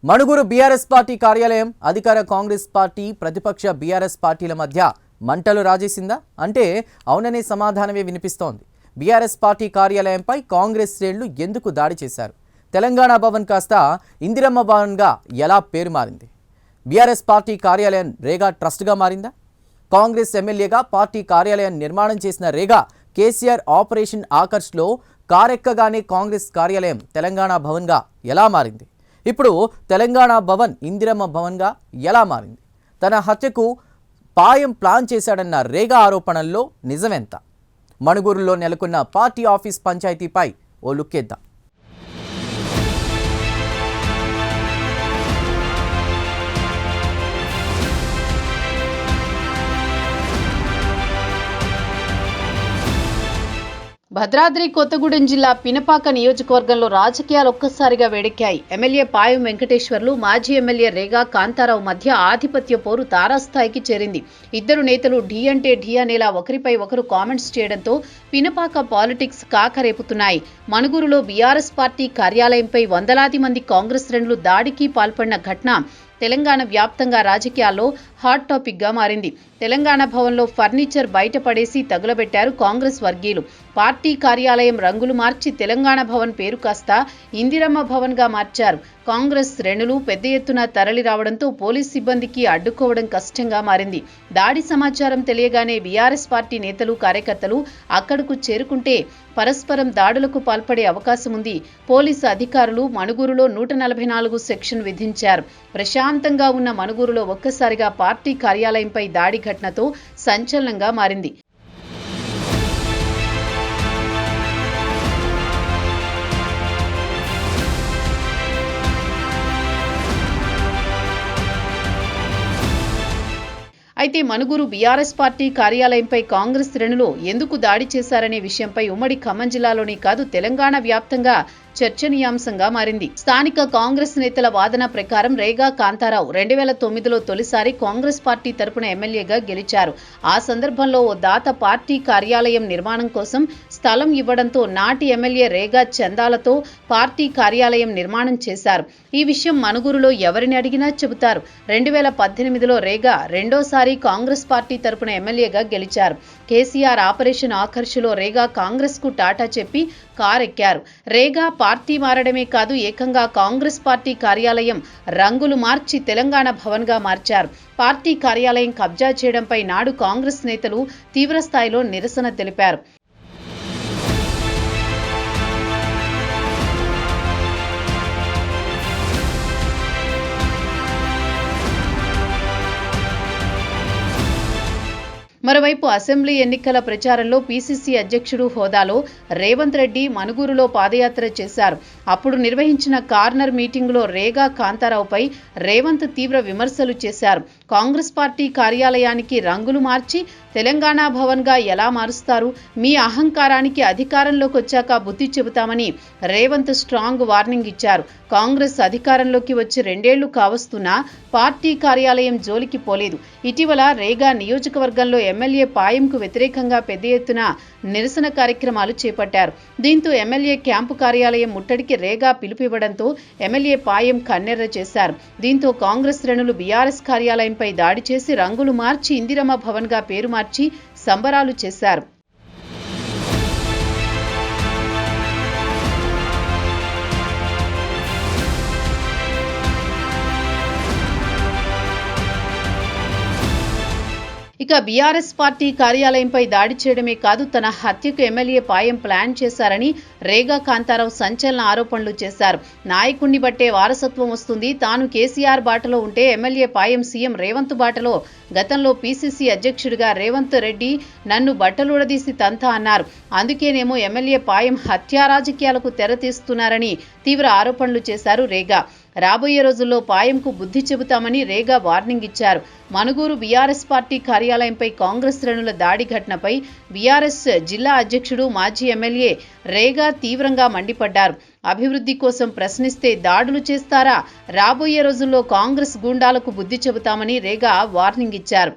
Manuguru BRS party కార్యాలయం అధికార Congress party ప్రతిపక్ష బీఆర్ఎస్ పార్టీల మధ్య మంటలు రాజేసిందా అంటే అవుననే సమాధానమే వినిపిస్తోంది. బీఆర్ఎస్ పార్టీ కార్యాలయంపై కాంగ్రెస్ శ్రేణులు ఎందుకు దాడి చేశారు? తెలంగాణ భవన్ కాస్త ఇందిరమ్మ భవన్గా ఎలా పేరు మారింది? బీఆర్ఎస్ పార్టీ కార్యాలయం రేగా ట్రస్ట్గా మారిందా? కాంగ్రెస్ ఎమ్మెల్యేగా పార్టీ కార్యాలయం నిర్మాణం చేసిన రేగా కేసీఆర్ ఆపరేషన్ ఆకర్ష్లో కారెక్కగానే కాంగ్రెస్ కార్యాలయం తెలంగాణ భవన్గా ఎలా మారింది? ఇప్పుడు తెలంగాణ భవన్ ఇందిరమ్మ భవన్గా ఎలా మారింది? తన హత్యకు పాయం ప్లాన్ చేశాడన్న రేగా ఆరోపణల్లో నిజమెంత? మణుగూరులో నెలకొన్న పార్టీ ఆఫీస్ పంచాయతీపై ఓ లుక్కేద్దాం. భద్రాద్రి కొత్తగూడెం జిల్లా పినపాక నియోజకవర్గంలో రాజకీయాలు ఒక్కసారిగా వేడెక్కాయి. ఎమ్మెల్యే పాయం వెంకటేశ్వర్లు, మాజీ ఎమ్మెల్యే రేగా కాంతారావు మధ్య ఆధిపత్య పోరు తారాస్థాయికి చేరింది. ఇద్దరు నేతలు ఢీ అంటే ఢీ అనేలా ఒకరిపై ఒకరు కామెంట్స్ చేయడంతో పినపాక పాలిటిక్స్ కాకరేపుతున్నాయి. మణుగూరులో బీఆర్ఎస్ పార్టీ కార్యాలయంపై వందలాది మంది కాంగ్రెస్ శ్రేణులు దాడికి పాల్పడిన ఘటన తెలంగాణ వ్యాప్తంగా రాజకీయాల్లో హాట్ టాపిక్ గా మారింది. తెలంగాణ భవన్లో ఫర్నిచర్ బయటపడేసి తగులబెట్టారు కాంగ్రెస్ వర్గీయులు. పార్టీ కార్యాలయం రంగులు మార్చి తెలంగాణ భవన్ పేరు కాస్త ఇందిరమ్మ భవన్ గా మార్చారు. కాంగ్రెస్ శ్రేణులు పెద్ద ఎత్తున తరలి రావడంతో పోలీస్ సిబ్బందికి అడ్డుకోవడం కష్టంగా మారింది. దాడి సమాచారం తెలియగానే బీఆర్ఎస్ పార్టీ నేతలు, కార్యకర్తలు అక్కడకు చేరుకుంటే పరస్పరం దాడులకు పాల్పడే అవకాశం ఉంది. పోలీసు అధికారులు మణుగూరులో 144 సెక్షన్ విధించారు. ప్రశాంతంగా ఉన్న మణుగూరులో ఒక్కసారిగా పార్టీ కార్యాలయంపై దాడి ఘటనతో సంచలనంగా మారింది. అయితే మణుగూరు బీఆర్ఎస్ పార్టీ కార్యాలయంపై కాంగ్రెస్ శ్రేణులు ఎందుకు దాడి చేశారనే విషయంపై ఉమ్మడి ఖమ్మం జిల్లాలోనే కాదు తెలంగాణ వ్యాప్తంగా చర్చనీయాంశంగా మారింది. స్థానిక కాంగ్రెస్ నేతల వాదన ప్రకారం రేగా కాంతారావు 2009లో తొలిసారి కాంగ్రెస్ పార్టీ తరపున ఎమ్మెల్యేగా గెలిచారు. ఆ సందర్భంలో ఓ దాత పార్టీ కార్యాలయం నిర్మాణం కోసం స్థలం ఇవ్వడంతో నాటి ఎమ్మెల్యే రేగా చందాలతో పార్టీ కార్యాలయం నిర్మాణం చేశారు. ఈ విషయం మణుగూరులో ఎవరిని అడిగినా చెబుతారు. 2018లో రేగా రెండోసారి కాంగ్రెస్ పార్టీ తరపున ఎమ్మెల్యేగా గెలిచారు. కేసీఆర్ ఆపరేషన్ ఆకర్ష్లో రేగా కాంగ్రెస్ కు టాటా చెప్పి కారెక్కారు. రేగా పార్టీ మారడమే కాదు, ఏకంగా కాంగ్రెస్ పార్టీ కార్యాలయం రంగులు మార్చి తెలంగాణ భవన్ గా మార్చారు. పార్టీ కార్యాలయం కబ్జా చేయడంపై నాడు కాంగ్రెస్ నేతలు తీవ్రస్థాయిలో నిరసన తెలిపారు. మరోవైపు అసెంబ్లీ ఎన్నికల ప్రచారంలో పీసీసీ అధ్యక్షుడు హోదాలో రేవంత్ రెడ్డి మణుగూరులో పాదయాత్ర చేశారు. అప్పుడు నిర్వహించిన కార్నర్ మీటింగులో రేగా కాంతారావుపై రేవంత్ తీవ్ర విమర్శలు చేశారు. కాంగ్రెస్ పార్టీ కార్యాలయానికి రంగులు మార్చి తెలంగాణ భవన్ గా ఎలా మారుస్తారు? మీ అహంకారానికి అధికారంలోకి వచ్చాక బుద్ధి చెబుతామని రేవంత్ స్ట్రాంగ్ వార్నింగ్ ఇచ్చారు. కాంగ్రెస్ అధికారంలోకి వచ్చి 2 ఏళ్లు కావస్తున్నా పార్టీ కార్యాలయం జోలికి పోలేదు. ఇటీవల రేగా నియోజకవర్గంలో ఎమ్మెల్యే పాయంకు వ్యతిరేకంగా పెద్ద ఎత్తున నిరసన కార్యక్రమాలు చేపట్టారు. దీంతో ఎమ్మెల్యే క్యాంపు కార్యాలయం ముట్టడికి రేగా పిలుపివ్వడంతో ఎమ్మెల్యే పాయం కన్నెర్ర చేశారు. దీంతో కాంగ్రెస్ శ్రేణులు బీఆర్ఎస్ కార్యాలయంపై దాడి చేసి రంగులు మార్చి ఇందిరమ్మ భవన్ గా పేరు మార్చి సంబరాలు చేశారు. ఇక బీఆర్ఎస్ పార్టీ కార్యాలయంపై దాడి చేయడమే కాదు, తన హత్యకు ఎమ్మెల్యే పాయం ప్లాన్ చేశారని రేగా కాంతారావు సంచలన ఆరోపణలు చేశారు. నాయకుణ్ణి బట్టే వారసత్వం వస్తుంది. తాను కేసీఆర్ బాటలో ఉంటే ఎమ్మెల్యే పాయం సీఎం రేవంత్ బాటలో. గతంలో పీసీసీ అధ్యక్షుడిగా రేవంత్ రెడ్డి నన్ను బట్టలుడదీసి తంతా అన్నారు. అందుకేనేమో ఎమ్మెల్యే పాయం హత్యా రాజకీయాలకు తెరతీస్తున్నారని తీవ్ర ఆరోపణలు చేశారు రేగా. రాబోయే రోజుల్లో పాయంకు బుద్ధి చెబుతామని రేగా వార్నింగ్ ఇచ్చారు. మణుగూరు బీఆర్ఎస్ పార్టీ కార్యాలయంపై కాంగ్రెస్ శ్రేణుల దాడి ఘటనపై బీఆర్ఎస్ జిల్లా అధ్యక్షుడు, మాజీ ఎమ్మెల్యే రేగా తీవ్రంగా మండిపడ్డారు. అభివృద్ధి కోసం ప్రశ్నిస్తే దాడులు చేస్తారా? రాబోయే రోజుల్లో కాంగ్రెస్ గూండాలకు బుద్ధి చెబుతామని రేగా వార్నింగ్ ఇచ్చారు.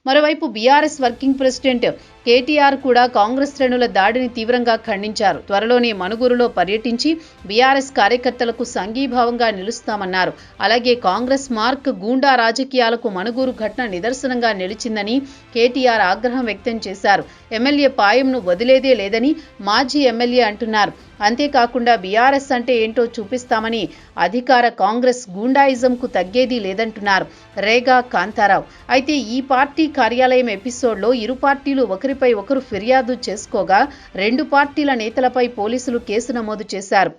మరోవైపు బీఆర్ఎస్ వర్కింగ్ ప్రెసిడెంట్ కేటీఆర్ కూడా కాంగ్రెస్ శ్రేణుల దాడిని తీవ్రంగా ఖండించారు. త్వరలోనే మనుగురులో పర్యటించి బీఆర్ఎస్ కార్యకర్తలకు సంఘీభావంగా నిలుస్తామన్నారు. అలాగే కాంగ్రెస్ మార్క్ గూండా రాజకీయాలకు మనుగురు ఘటన నిదర్శనంగా నిలిచిందని కేటీఆర్ ఆగ్రహం వ్యక్తం చేశారు. ఎమ్మెల్యే పాయంను వదిలేదే లేదని మాజీ ఎమ్మెల్యే అంటున్నారు. అంతేకాకుండా బీఆర్ఎస్ అంటే ఏంటో చూపిస్తామని అధికార కాంగ్రెస్ గూండాయిజంకు తగ్గేది లేదంటున్నారు రేగా కాంతారావు. అయితే ఈ పార్టీ కార్యాలయం ఎపిసోడ్లో ఇరు పార్టీలు ఒకరిపై ఒకరు ఫిర్యాదు చేసుకోగా 2 పార్టీల నేతలపై పోలీసులు కేసు నమోదు చేశారు.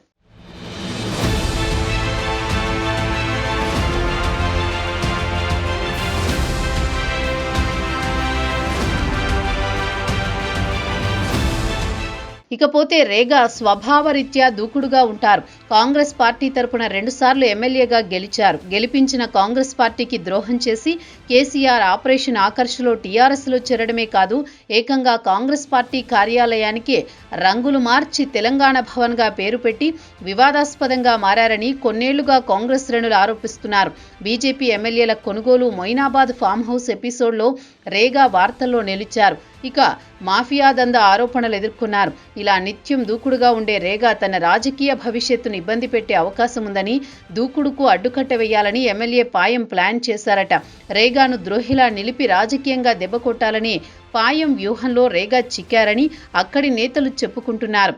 ఇకపోతే రేగా స్వభావరీత్యా దూకుడుగా ఉంటారు. కాంగ్రెస్ పార్టీ తరపున 2 సార్లు ఎమ్మెల్యేగా గెలిచారు. గెలిపించిన కాంగ్రెస్ పార్టీకి ద్రోహం చేసి కేసీఆర్ ఆపరేషన్ ఆకర్ష్లో టీఆర్ఎస్లో చేరడమే కాదు, ఏకంగా కాంగ్రెస్ పార్టీ కార్యాలయానికి రంగులు మార్చి తెలంగాణ భవన్గా పేరు పెట్టి వివాదాస్పదంగా మారారని కొన్నేళ్లుగా కాంగ్రెస్ శ్రేణులు ఆరోపిస్తున్నారు. బీజేపీ ఎమ్మెల్యేల కొనుగోలు మొయినాబాద్ ఫామ్ హౌస్ ఎపిసోడ్లో రేగా వార్తల్లో నిలిచారు. ఇక మాఫియా దందా ఆరోపణలు ఎదుర్కొన్నారు. ఇలా నిత్యం దూకుడుగా ఉండే రేగా తన రాజకీయ భవిష్యత్తును ఇబ్బంది పెట్టే అవకాశం ఉందని, దూకుడుకు అడ్డుకట్ట వేయాలని ఎమ్మెల్యే పాయం ప్లాన్ చేశారట. రేగాను ద్రోహిలా నిలిపి రాజకీయంగా దెబ్బకొట్టాలని పాయం వ్యూహంలో రేగా చిక్కారని అక్కడి నేతలు చెప్పుకుంటున్నారు.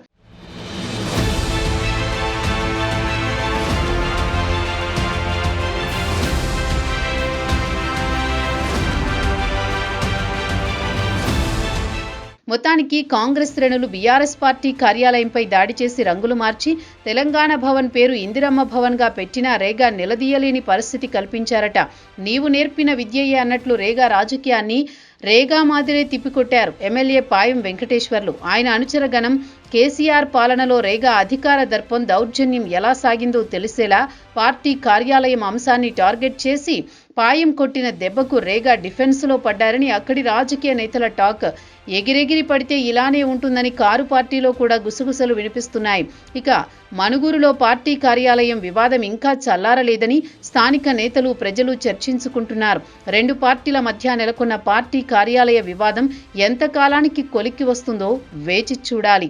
మొత్తానికి కాంగ్రెస్ శ్రేణులు బీఆర్ఎస్ పార్టీ కార్యాలయంపై దాడి చేసి రంగులు మార్చి తెలంగాణ భవన్ పేరు ఇందిరమ్మ భవన్గా పెట్టినా రేగా నిలదీయలేని పరిస్థితి కల్పించారట. నీవు నేర్పిన విద్యయే అన్నట్లు రేగా రాజకీయాన్ని రేగా మాదిరే తిప్పికొట్టారు ఎమ్మెల్యే పాయం వెంకటేశ్వర్లు. ఆయన అనుచరగణం కేసీఆర్ పాలనలో రేగా అధికార దర్పం దౌర్జన్యం ఎలా సాగిందో తెలిసేలా పార్టీ కార్యాలయం అంశాన్ని టార్గెట్ చేసి పాయం కొట్టిన దెబ్బకు రేగా డిఫెన్స్లో పడ్డారని అక్కడి రాజకీయ నేతల టాక్. ఎగిరెగిరి పడితే ఇలానే ఉంటుందని కారు పార్టీలో కూడా గుసగుసలు వినిపిస్తున్నాయి. ఇక మనుగురులో పార్టీ కార్యాలయం వివాదం ఇంకా చల్లారలేదని స్థానిక నేతలు ప్రజలు చర్చించుకుంటున్నారు. 2 పార్టీల మధ్య నెలకొన్న పార్టీ కార్యాలయ వివాదం ఎంతకాలానికి కొలిక్కి వస్తుందో వేచి చూడాలి.